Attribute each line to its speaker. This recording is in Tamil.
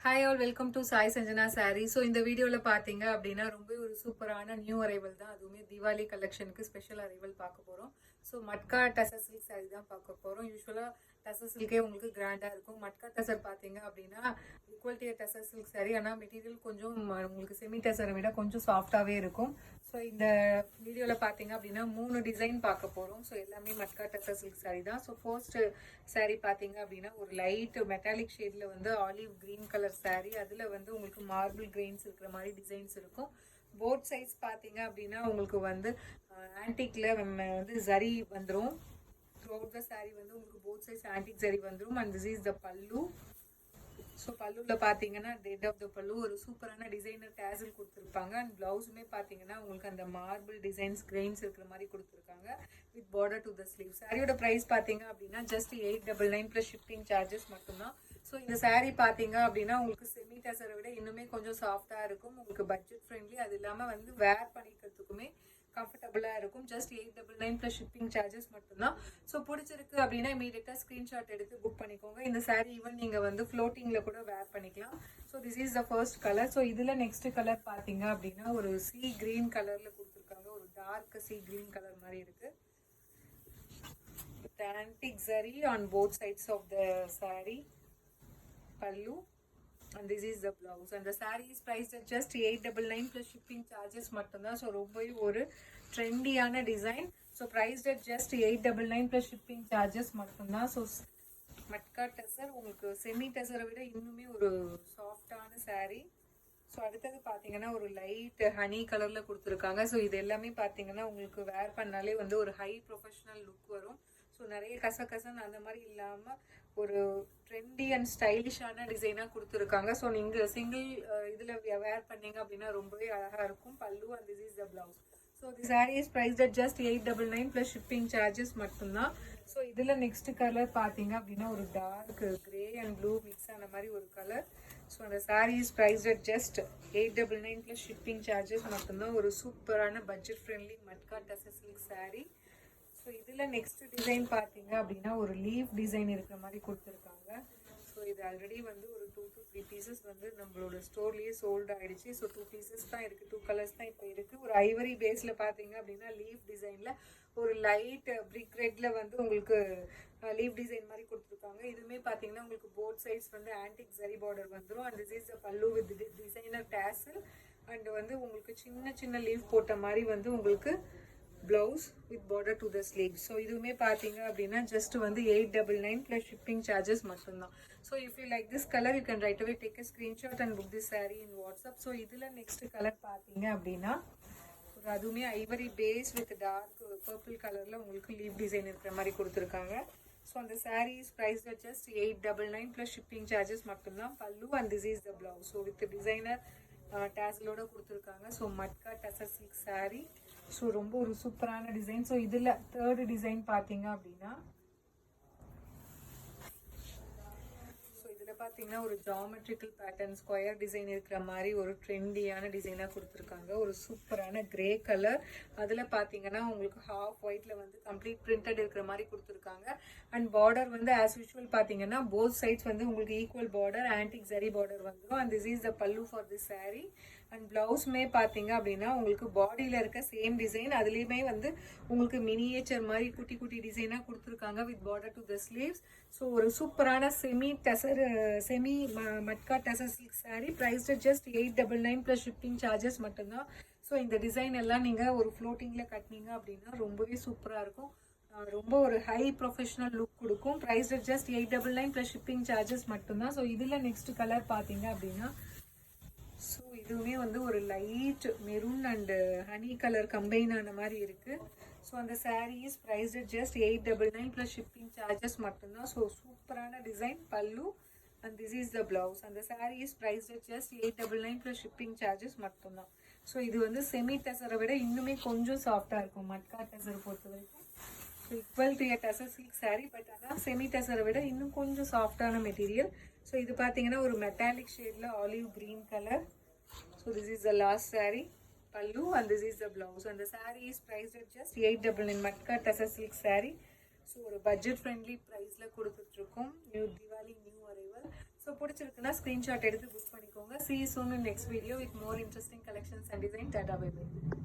Speaker 1: Hi all welcome to Sai Sanjana sorry. So இந்த வீடியோவில் பார்த்தீங்க அப்படின்னா ரொம்ப ஒரு சூப்பரான நியூ அரைவல் தான். அதுவுமே தீபாவளி கலெக்ஷனுக்கு ஸ்பெஷல் அரைவல் பார்க்க போகிறோம். So matka tussar silk sorry தான் பார்க்க போகிறோம். யூஸ்வலாக டசர் சில்கே உங்களுக்கு கிராண்டாக இருக்கும். மட்கா டசர் பார்த்தீங்க அப்படின்னா ஈக்குவல்டி டசர் சில்க் சாரி, ஆனால் மெட்டீரியல் கொஞ்சம் உங்களுக்கு செமி டசரை விட கொஞ்சம் சாஃப்டாகவே இருக்கும். ஸோ இந்த வீடியோவில் பார்த்தீங்க அப்படின்னா 3 டிசைன் பார்க்க போகிறோம். ஸோ எல்லாமே மட்கா டசர் சில்க் சாரி தான். ஸோ ஃபர்ஸ்ட் சாரி பார்த்தீங்க அப்படின்னா ஒரு லைட் மெட்டாலிக் ஷேடில் வந்து ஆலிவ் க்ரீன் கலர் சாரி. அதில் வந்து உங்களுக்கு மார்பிள் கிரெயின்ஸ் இருக்கிற மாதிரி டிசைன்ஸ் இருக்கும். போத் சைஸ் பார்த்தீங்க அப்படின்னா உங்களுக்கு வந்து ஆன்டிக்ல வந்து ஜரி வந்துடும். த்ரூ அவுட் த சாரி வந்து உங்களுக்கு போத் சைஸ் ஆன்டிக் ஜரி வந்துடும். அண்ட் திஸ் இஸ் த பல்லு. ஸோ பல்லுவில் பார்த்தீங்கன்னா டெட் ஆஃப் த பல்லு ஒரு சூப்பரான டிசைனர் டேசல் கொடுத்துருப்பாங்க. அண்ட் ப்ளவுஸுமே பார்த்தீங்கன்னா உங்களுக்கு அந்த மார்பிள் டிசைன்ஸ் கிரெயின்ஸ் இருக்கிற மாதிரி கொடுத்துருக்காங்க with border to the sleeve. சாரியோட ப்ரைஸ் பார்த்தீங்க அப்படின்னா ஜஸ்ட் 899 ப்ளஸ் ஷிப்பிங் சார்ஜஸ் மட்டும்தான். ஸோ இந்த சாரீ பார்த்தீங்க அப்படின்னா உங்களுக்கு செமி டசரை விட இன்னுமே கொஞ்சம் சாஃப்டாக இருக்கும். உங்களுக்கு பட்ஜெட் ஃப்ரெண்ட்லி, அது இல்லாமல் வந்து வேர் பண்ணிக்கிறதுக்குமே கம்ஃபர்டபுளாக இருக்கும். ஜஸ்ட் 899 ப்ளஸ் ஷிப்பிங் சார்ஜஸ் மட்டும்தான். ஸோ பிடிச்சிருக்கு அப்படின்னா இமீடியட்டாக ஸ்க்ரீன்ஷாட் எடுத்து புக் பண்ணிக்கோங்க. இந்த சாரீ ஈவன் நீங்கள் வந்து ஃப்ளோட்டிங்கில் கூட வேர் பண்ணிக்கலாம். So this is the first colour. So இதில் நெக்ஸ்ட் கலர் பார்த்தீங்க அப்படின்னா ஒரு சி கிரீன் கலரில் கொடுத்துருக்காங்க. ஒரு டார்க் சி கிரீன் கலர் மாதிரி இருக்குது. With antique zari on both sides of the sari. Pallu, and this is the blouse, and the saree is priced at just 899 plus shipping charges மட்டும்தான். ஸோ ரொம்பவே ஒரு ட்ரெண்டியான design. So priced at just 899 plus shipping charges மட்டும்தான். ஸோ மட்கா டசர் உங்களுக்கு செமி டசரை விட இன்னுமே ஒரு சாஃப்டான saree. ஸோ அடுத்தது பார்த்தீங்கன்னா ஒரு லைட் ஹனி கலரில் கொடுத்துருக்காங்க. ஸோ இது எல்லாமே பார்த்தீங்கன்னா உங்களுக்கு வேர் பண்ணாலே வந்து ஒரு ஹை ப்ரொஃபஷ்னல் லுக் வரும். ஸோ நிறைய கசகசன்னு அந்த மாதிரி இல்லாமல் ஒரு ட்ரெண்டி அண்ட் ஸ்டைலிஷான டிசைனாக கொடுத்துருக்காங்க. ஸோ நீங்கள் சிங்கிள் இதில் வேர் பண்ணீங்க அப்படின்னா ரொம்பவே அழகாக இருக்கும். Pallu and this is the blouse. So the sari is priced at just 899 plus shipping charges மட்டும்தான். ஸோ இதில் நெக்ஸ்ட் கலர் பார்த்தீங்க அப்படின்னா ஒரு dark grey and blue mix ஆன மாதிரி ஒரு கலர். ஸோ அந்த sari is priced at just 899 plus shipping charges மட்டும்தான். ஒரு சூப்பரான budget friendly matka tussar silk sari. So இதில் நெக்ஸ்ட் டிசைன் பார்த்தீங்க அப்படின்னா ஒரு லீஃப் டிசைன் இருக்கிற மாதிரி கொடுத்துருக்காங்க. ஸோ இது ஆல்ரெடி வந்து ஒரு 2 to 3 பீசஸ் வந்து நம்மளோட ஸ்டோர்லேயே சோல்டு ஆகிடுச்சு. ஸோ 2 பீசஸ் தான் இருக்குது, 2 கலர்ஸ் தான் இப்போ இருக்குது. ஒரு ஐவரி பேஸில் பார்த்தீங்க அப்படின்னா லீஃப் டிசைனில் ஒரு லைட் பிரிக் ரெட்டில் வந்து உங்களுக்கு லீஃப் டிசைன் மாதிரி கொடுத்துருக்காங்க. இதுவுமே பார்த்தீங்கன்னா உங்களுக்கு போத் சைட்ஸ் வந்து ஆன்டிக் ஜரி பார்டர் வந்துடும். அண்ட் திஸ் இஸ் த பல்லு வித் டிசைனர் டேசல். அண்ட் வந்து உங்களுக்கு சின்ன சின்ன லீஃப் போட்ட மாதிரி வந்து உங்களுக்கு blouse with border to the sleeve. So இதுவுமே பார்த்தீங்க அப்படின்னா ஜஸ்ட் வந்து 899 plus shipping charges மட்டும்தான். So if you like this color you can right away take a screenshot and book this saree in WhatsApp. So இதில் நெக்ஸ்ட் கலர் பார்த்தீங்க அப்படின்னா ஒரு அதுவுமே ivory base with dark purple கலரில் உங்களுக்கு லீவ் டிசைன் இருக்கிற மாதிரி கொடுத்துருக்காங்க. ஸோ அந்த sari is priced at just 899 plus shipping charges மட்டும்தான். Pallu and this is the blouse. So with designer டேசலோட கொடுத்துருக்காங்க. So matka tussar silk sari. So ரொம்ப ஒரு சூப்பரான டிசைன். ஸோ இதில் தேர்ட் டிசைன் பார்த்தீங்க அப்படின்னா ஸோ இதில் பார்த்தீங்கன்னா ஒரு ஜாமெட்ரிக்கல் பேட்டர்ன் ஸ்கொயர் டிசைன் இருக்கிற மாதிரி ஒரு ட்ரெண்டியான டிசைனாக கொடுத்துருக்காங்க. ஒரு சூப்பரான கிரே கலர். அதில் பார்த்தீங்கன்னா உங்களுக்கு ஹாஃப் ஒயிட்டில் வந்து கம்ப்ளீட் பிரிண்டட் இருக்கிற மாதிரி கொடுத்துருக்காங்க. அண்ட் பார்டர் வந்து ஆஸ் யூஷுவல் பார்த்தீங்கன்னா போத் சைட்ஸ் வந்து உங்களுக்கு equal border antique zari border வந்துடும். அண்ட் திஸ் இஸ் த பல்லு ஃபார் திஸ் சாரீ. அண்ட் ப்ளவுஸுமே பார்த்தீங்க அப்படின்னா உங்களுக்கு பாடியில் இருக்க சேம் டிசைன், அதுலேயுமே வந்து உங்களுக்கு மினியேச்சர் மாதிரி குட்டி குட்டி டிசைனாக கொடுத்துருக்காங்க with border to the sleeves. So ஒரு சூப்பரான semi matka tussar silk sari priced just 899 plus shipping charges மட்டும்தான். ஸோ இந்த டிசைன் எல்லாம் நீங்கள் ஒரு ஃப்ளோட்டிங்கில் கட்டினீங்க அப்படின்னா ரொம்பவே சூப்பராக இருக்கும். ரொம்ப ஒரு ஹை ப்ரொஃபஷனல் லுக் கொடுக்கும். Priced just 899 plus shipping charges மட்டும்தான். ஸோ இதில் நெக்ஸ்ட் கலர் பார்த்தீங்க அப்படின்னா ஸோ இதுவுமே வந்து ஒரு light maroon and honey colour combine ஆன மாதிரி இருக்குது. ஸோ அந்த sari is priced just 899 plus shipping charges மட்டும்தான். ஸோ சூப்பரான design pallu and this is the blouse. அந்த sari is priced just 899 plus shipping charges மட்டும்தான். ஸோ இது வந்து செமி டசரை விட இன்னுமே கொஞ்சம் சாஃப்டாக இருக்கும் மட்கா டசர் பொறுத்த வரைக்கும். So equal to tussar silk sari, but ஆனால் செமி டசரை விட இன்னும் கொஞ்சம் சாஃப்டான மெட்டீரியல். ஸோ இது பார்த்தீங்கன்னா ஒரு மெட்டாலிக் ஷேடில் olive green colour. So this is the last sari. Pallu and this is the blouse. அந்த sari is priced at just 899 matka tussar silk sari. So ஒரு பட்ஜெட் ஃப்ரெண்ட்லி ப்ரைஸில் கொடுத்துட்ருக்கோம். New Diwali new arrival. So பிடிச்சிருக்குன்னா ஸ்க்ரீன்ஷாட் எடுத்து புக் பண்ணிக்கோங்க. See you soon in next video with more interesting collections and design. Tata, bye bye.